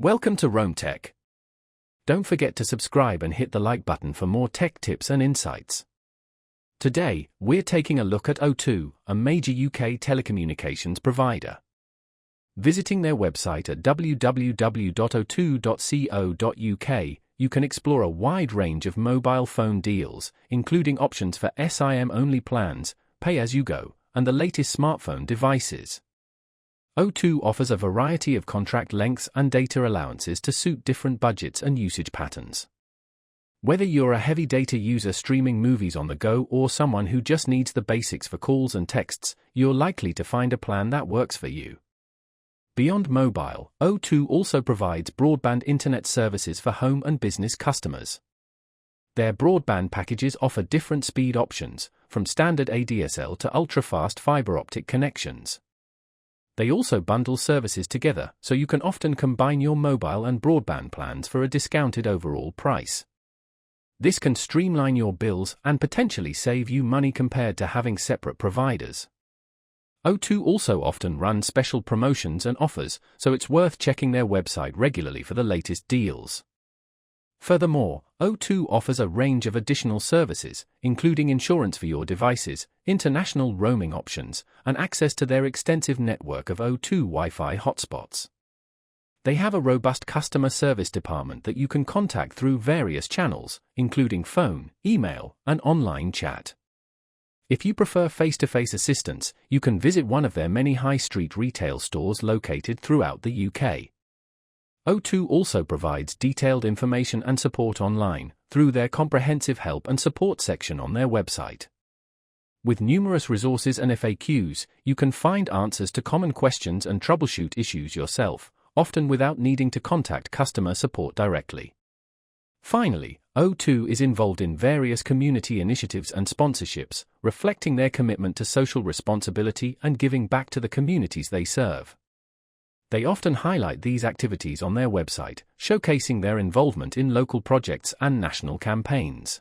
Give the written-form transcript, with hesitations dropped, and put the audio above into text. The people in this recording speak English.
Welcome to Roam Tech. Don't forget to subscribe and hit the like button for more tech tips and insights. Today, we're taking a look at O2, a major UK telecommunications provider. Visiting their website at www.o2.co.uk, you can explore a wide range of mobile phone deals, including options for SIM-only plans, pay-as-you-go, and the latest smartphone devices. O2 offers a variety of contract lengths and data allowances to suit different budgets and usage patterns. Whether you're a heavy data user streaming movies on the go or someone who just needs the basics for calls and texts, you're likely to find a plan that works for you. Beyond mobile, O2 also provides broadband internet services for home and business customers. Their broadband packages offer different speed options, from standard ADSL to ultra-fast fiber optic connections. They also bundle services together, so you can often combine your mobile and broadband plans for a discounted overall price. This can streamline your bills and potentially save you money compared to having separate providers. O2 also often run special promotions and offers, so it's worth checking their website regularly for the latest deals. Furthermore, O2 offers a range of additional services, including insurance for your devices, international roaming options, and access to their extensive network of O2 Wi-Fi hotspots. They have a robust customer service department that you can contact through various channels, including phone, email, and online chat. If you prefer face-to-face assistance, you can visit one of their many high street retail stores located throughout the UK. O2 also provides detailed information and support online, through their comprehensive help and support section on their website. With numerous resources and FAQs, you can find answers to common questions and troubleshoot issues yourself, often without needing to contact customer support directly. Finally, O2 is involved in various community initiatives and sponsorships, reflecting their commitment to social responsibility and giving back to the communities they serve. They often highlight these activities on their website, showcasing their involvement in local projects and national campaigns.